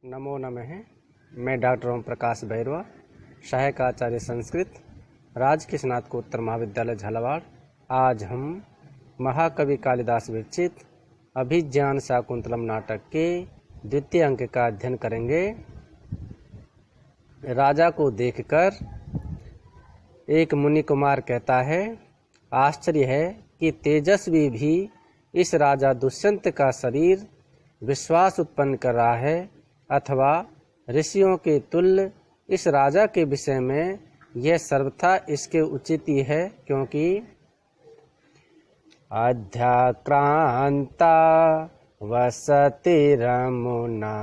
नमो नमः। मैं डॉक्टर ओम प्रकाश भैरवा, सहायक आचार्य संस्कृत, राजकीय स्नातकोत्तर महाविद्यालय झालावाड़। आज हम महाकवि कालिदास विरचित अभिज्ञान शाकुंतलम नाटक के द्वितीय अंक का अध्ययन करेंगे। राजा को देखकर एक मुनि कुमार कहता है, आश्चर्य है कि तेजस्वी भी इस राजा दुष्यंत का शरीर विश्वास उत्पन्न कर रहा है, अथवा ऋषियों के तुल्य इस राजा के विषय में यह सर्वथा इसके उचित ही है, क्योंकि अध्याक्रांता वसतिरमुना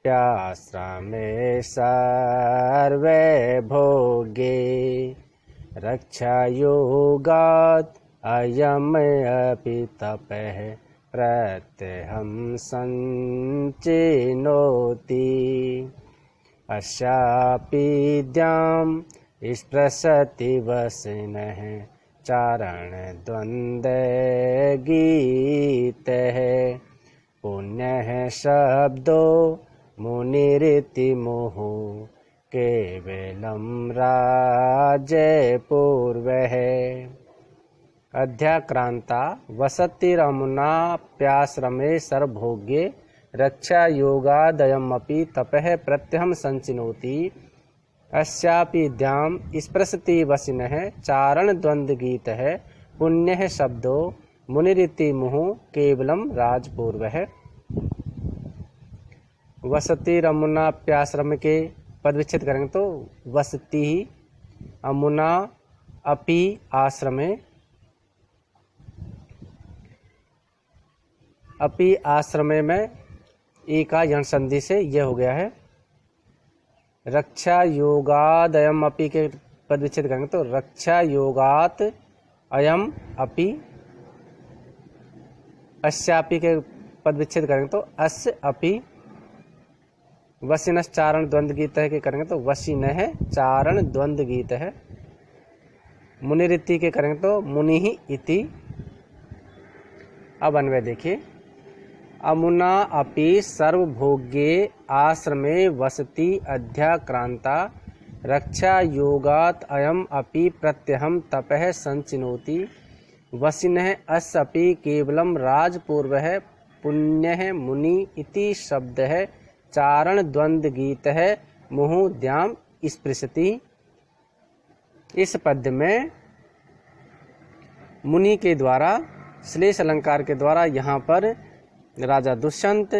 प्याश्रमे सर्वे भोगे रक्षायोगात् अयमपि तपः प्रत्यहं संचिनोति अस्यापीद्यां स्पृशति वसिनः चारणद्वन्द्वगीतः पुण्यः शब्दो मुनिरिति मुहुः केवलं राजपूर्वः अध्याक्रांता वसतिरमुनाप्याश्रमे सर्वभोग्ये रक्षा योगादयमपि तपः प्रत्यहं संचिनोति अस्यापि द्यां स्पृशति वसिनः चारणद्वन्द्वगीतः पुण्यः शब्दो मुनिरिति मुहुः केवलं राजपूर्वः। वसतिरमुनाप्याश्रम के पद विच्छेद करेंगे तो वसति अमुना अपि आश्रमे, अपि आश्रमे में ई का यण संधि से यह हो गया है। रक्षा योगादयम अपि के पद विच्छेद करेंगे तो रक्षा योगात अयम अपि, अस्यापि के पद विच्छेद करेंगे तो अस्य अपि, वसिनः चारण द्वंद्व गीत है के करेंगे तो वसिनः चारण द्वंद्व गीत है। मुनिरिति के करेंगे तो मुनि ही इति। अब अन्वय देखिए, अमुना अपि सर्वभोग्ये आश्रमे वसति अध्याक्रांता रक्षा योगात् अयम अपि प्रत्यहं तपः संचिनोति वसिनः अस्यपि केवलं राजपूर्वः पुण्यः मुनि इति शब्दः चारण द्वंद्व गीतः मुहुः द्यां स्पृशति। इस पद्य में मुनि के द्वारा श्लेष अलंकार के द्वारा यहाँ पर राजा दुष्यंत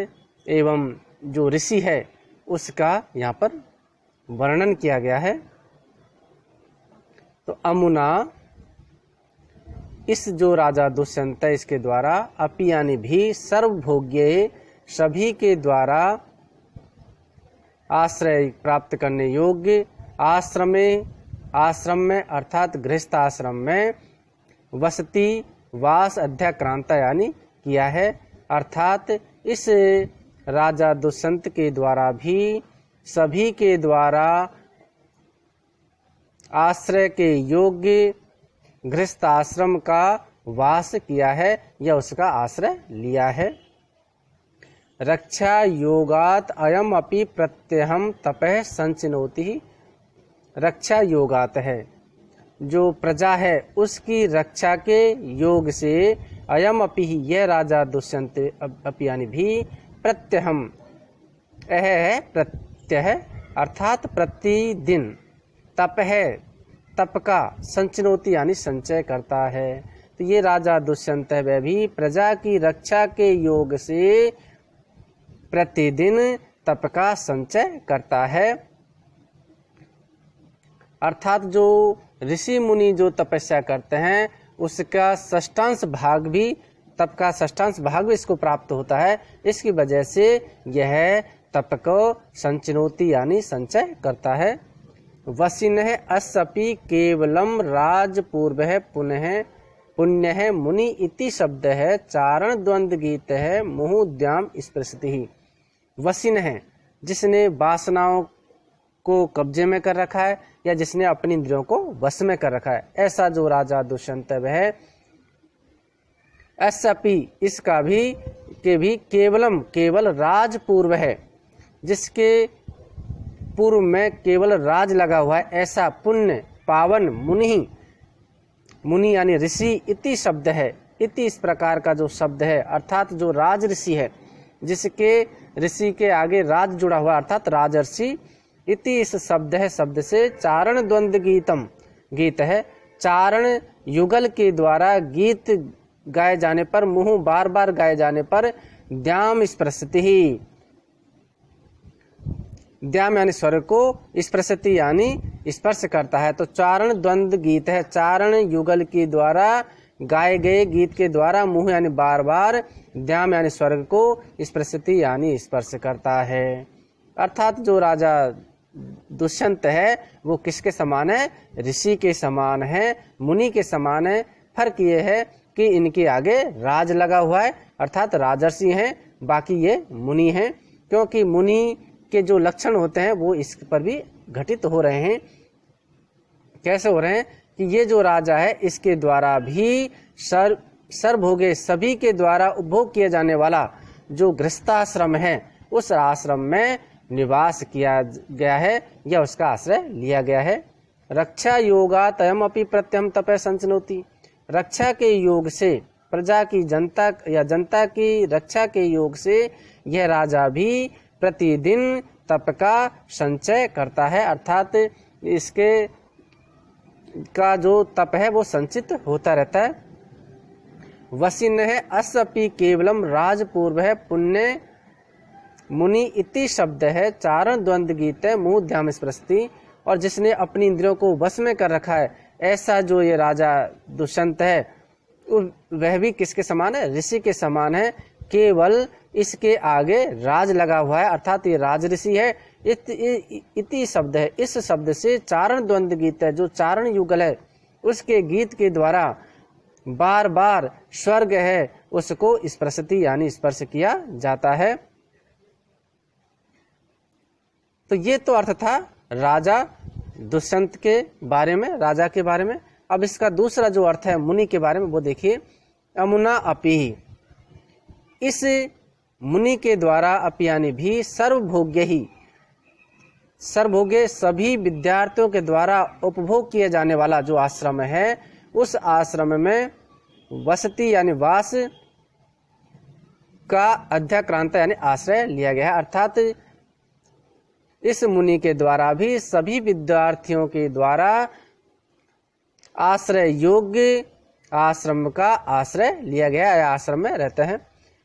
एवं जो ऋषि है उसका यहाँ पर वर्णन किया गया है। तो अमुना, इस जो राजा दुष्यंत है इसके द्वारा अपि यानी भी सर्वभोग्य सभी के द्वारा आश्रय प्राप्त करने योग्य आश्रम में अर्थात गृहस्थ आश्रम में वसति वास अध्याक्रांता यानी किया है, अर्थात इस राजा दुष्यंत के द्वारा भी सभी के द्वारा आश्रय के योग्य गृहस्थ आश्रम का वास किया है या उसका आश्रय लिया है। रक्षा योगात अयम अपि प्रत्यहं तपः संचिनोति। रक्षा योगात है, जो प्रजा है उसकी रक्षा के योग से अयम अपि ही यह राजा दुष्यंत अपि यानी भी प्रत्यहम है प्रत्यय अर्थात प्रतिदिन तप है तप का संचिनोति यानी संचय करता है। तो ये राजा दुष्यंत है वह भी प्रजा की रक्षा के योग से प्रतिदिन तप का संचय करता है, अर्थात जो ऋषि मुनि जो तपस्या करते हैं उसका षष्ठांश भाग भी, तप का षष्ठांश भाग भी इसको प्राप्त होता है। इसकी वजह से यह तप को संचिनोति यानी संचय करता है। वसिनः अस्यपि केवलम राजपूर्वः पुण्यः मुनि इति शब्दः चारण द्वंद्व गीतः मुहुः द्यां स्पृशति। वसिनः, जिसने वासनाओं को कब्जे में कर रखा है या जिसने अपनी इंद्रियों को वश में कर रखा है, ऐसा जो राजा दुष्यंत है अस्यपि इसका भी केवल राजपूर्व है, जिसके पूर्व में केवल राज लगा हुआ है, ऐसा पुण्य पावन मुनि यानी ऋषि इति शब्द है। इति इस प्रकार का जो शब्द है अर्थात जो राज ऋषि है, जिसके ऋषि के आगे राज जुड़ा हुआ अर्थात राजर्षि। इति इस शब्द है, शब्द से चारण द्वंद्व गीतम गीत है। चारण युगल के द्वारा गीत गाए जाने पर, मुँह बार बार गाए जाने पर द्याम स्पृशति ही, द्याम यानी स्वर को, स्पृशति यानी स्पर्श करता है। तो चारण द्वंद्व गीत है, चारण युगल के द्वारा गाए गए गीत के द्वारा मुँह यानी बार बार, द्याम यानी स्वर्ग को, स्पृशति यानी स्पर्श करता है। अर्थात जो राजा दुष्यंत है वो किसके समान है? ऋषि के समान है, मुनि के समान है। फर्क ये है कि इनके आगे राज लगा हुआ है अर्थात राजर्षि हैं, बाकी ये मुनि हैं। क्योंकि मुनि के जो लक्षण होते हैं वो इस पर भी घटित हो रहे हैं। कैसे हो रहे हैं कि ये जो राजा है इसके द्वारा भी सर्वभोगे सभी के द्वारा उपभोग किए जाने वाला जो गृहस्थाश्रम है उस आश्रम में निवास किया गया है या उसका आश्रय लिया गया है। रक्षा योगात् अयमपि प्रत्यहं तपः संचिनोति। रक्षा के योग से, प्रजा की जनता या जनता की रक्षा के योग से यह राजा भी प्रतिदिन तप का संचय करता है, अर्थात इसके का जो तप है वो संचित होता रहता है। वसिन है असपि केवलम राजपूर्व है पुण्य मुनि इति शब्द है। चारण द्वंद्व गीत है, मुँह ध्यान स्पृशति। और जिसने अपनी इंद्रियों को वश में कर रखा है, ऐसा जो ये राजा दुष्यंत है वह भी किसके समान है? ऋषि के समान है। केवल इसके आगे राज लगा हुआ है अर्थात ये राज ऋषि है। इति शब्द है, इस शब्द से चारण द्वंद्व गीत है, जो चारण युगल है उसके गीत के द्वारा बार बार स्वर्ग है उसको स्पृशति यानी स्पर्श किया जाता है। तो ये तो अर्थ था राजा दुष्यंत के बारे में, राजा के बारे में। अब इसका दूसरा जो अर्थ है मुनि के बारे में वो देखिए। अमुना अपि, इस मुनि के द्वारा अपि यानी भी सर्वभोग्य ही, सर्वभोग्य सभी विद्यार्थियों के द्वारा उपभोग किए जाने वाला जो आश्रम है उस आश्रम में वसति यानी वास का अध्याक्रांत यानी आश्रय लिया गया है। अर्थात इस मुनि के द्वारा भी सभी विद्यार्थियों के द्वारा आश्रय योग्य आश्रम का आश्रय लिया गया है, आश्रम में रहते हैं।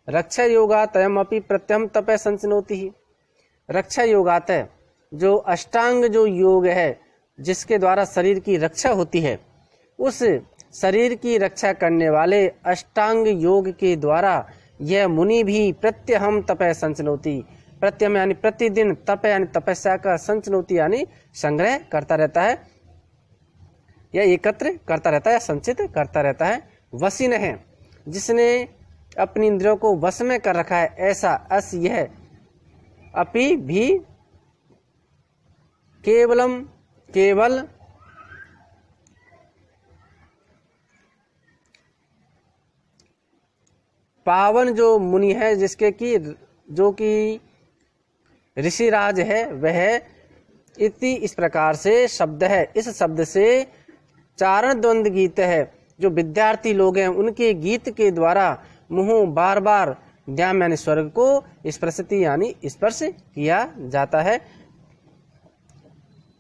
रक्षा योगात् अयमपि प्रत्यहं तपः संचिनोति ही। रक्षा योगात् जो अष्टांग जो योग है जिसके द्वारा शरीर की रक्षा होती है, उस शरीर की रक्षा करने वाले अष्टांग योग के द्वारा यह मुनि भी प्रत्यहं तपः संचिनोति, प्रत्यहं यानी प्रतिदिन, तप यानी तपस्या का, संचिनोति यानी संग्रह करता रहता है या एकत्र करता रहता है, संचित करता रहता है। वसीन है, जिसने अपनी इंद्रियों को वश में कर रखा है, ऐसा अस यह अपि भी केवलम केवल पावन जो मुनि है जिसके की जो कि ऋषिराज है वह इति इस प्रकार से शब्द है। इस शब्द से चारण द्वंद्व गीत है, जो विद्यार्थी लोग हैं उनके गीत के द्वारा मुँह बार बार ध्यान यानी स्वर्ग को स्पृशति यानी स्पर्श किया जाता है।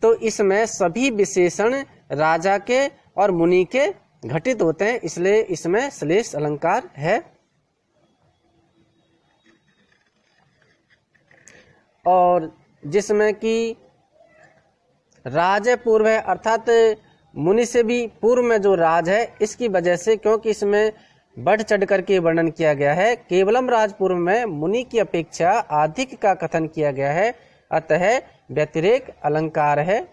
तो इसमें सभी विशेषण राजा के और मुनि के घटित होते हैं, इसलिए इसमें श्लेष अलंकार है। और जिसमें कि राज पूर्व है अर्थात मुनि से भी पूर्व में जो राज है, इसकी वजह से क्योंकि इसमें बढ़ चढ़ करके वर्णन किया गया है, केवलम राजपूर्व में मुनि की अपेक्षा अधिक का कथन किया गया है, अतः व्यतिरेक अलंकार है।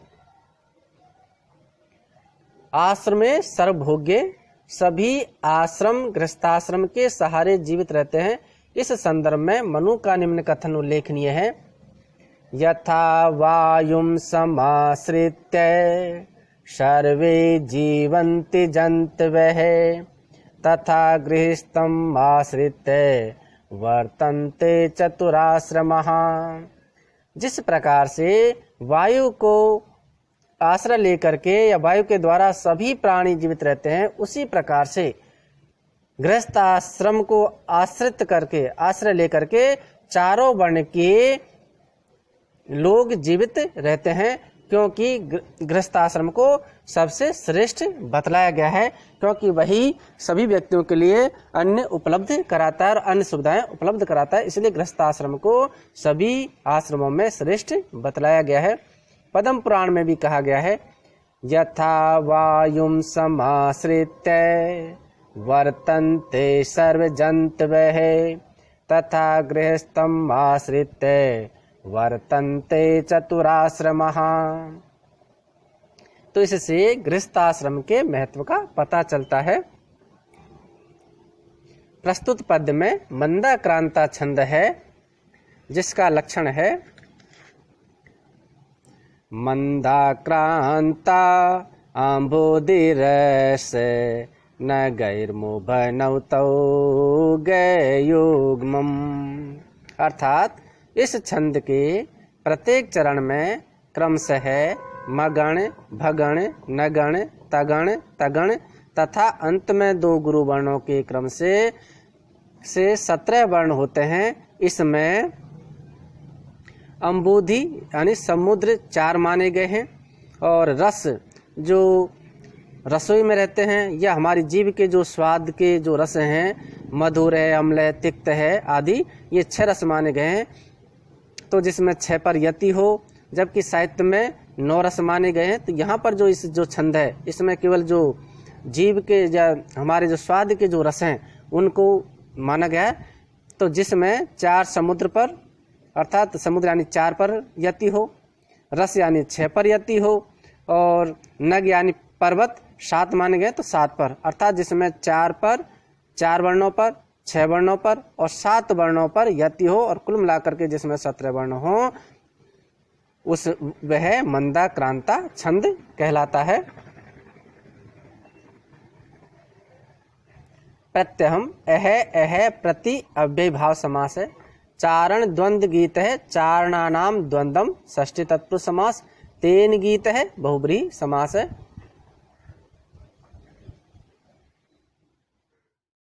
आश्रमे सर्वभोग्य, सभी आश्रम गृहस्थाश्रम के सहारे जीवित रहते हैं। इस संदर्भ में मनु का निम्न कथन उल्लेखनीय है। यथा वायुं समाश्रित्य सर्वे जीवन्ति जन्तवः तथा गृहस्थम् आश्रित्य वर्तन्ते चतुराश्रमः। जिस प्रकार से वायु को आश्रय लेकर के या वायु के द्वारा सभी प्राणी जीवित रहते हैं, उसी प्रकार से गृहस्थ आश्रम को आश्रित करके, आश्रय लेकर के चारों वर्ण के लोग जीवित रहते हैं, क्योंकि गृहस्थ आश्रम को सबसे श्रेष्ठ बतलाया गया है, क्योंकि वही सभी व्यक्तियों के लिए अन्न उपलब्ध कराता है और अन्य सुविधाएं उपलब्ध कराता है। इसलिए गृहस्थ आश्रम को सभी आश्रमों में श्रेष्ठ बतलाया गया है। पद्म पुराण में भी कहा गया है, यथा वायुं समाश्रित्य वर्तन्ते सर्वजन्तवः तथा गृहस्थम् आश्रित्य वर्तन्ते चतुराश्रमः। तो इससे गृहस्थ आश्रम के महत्व का पता चलता है। प्रस्तुत पद्य में मंदाक्रांता छंद है, जिसका लक्षण है मंदाक्रांता आम्बोधिरस न गैर्मुभनौतौ गयुग्मम्। अर्थात इस छंद के प्रत्येक चरण में क्रमशः मगण, भगण, नगण, तगण, तगण तथा अंत में 2 गुरु वर्णों के क्रम से 17 वर्ण होते हैं। इसमें अम्बुधि यानी समुद्र 4 माने गए हैं, और रस जो रसोई में रहते हैं, यह हमारी जीव के जो स्वाद के जो रस हैं, मधुर है, अम्ल है, तिक्त है आदि, ये 6 रस माने गए हैं। तो जिसमें 6 पर यति हो, जबकि साहित्य में 9 रस माने गए हैं। तो यहाँ पर जो इस जो छंद है, इसमें केवल जो जीव के या हमारे जो स्वाद के जो रस हैं उनको माना गया है। तो जिसमें 4 समुद्र पर, अर्थात समुद्र यानी 4 पर यति हो, रस यानी 6 पर यति हो, और नग यानी पर्वत 7 माने गए तो 7 पर, अर्थात जिसमें 4 पर, 4 वर्णों पर, 6 वर्णों पर और 7 वर्णों पर यति हो, और कुल मिलाकर के जिसमें 17 वर्ण हो, उस वह मंदाक्रांता छंद कहलाता है। प्रत्यहम अह प्रति अव्यय भाव समास है। चारण द्वंद्व गीत है, चारणानाम द्वंद्वम षष्ठी तत्पुरुष समास। तेन गीत है बहुब्रीहि समास है।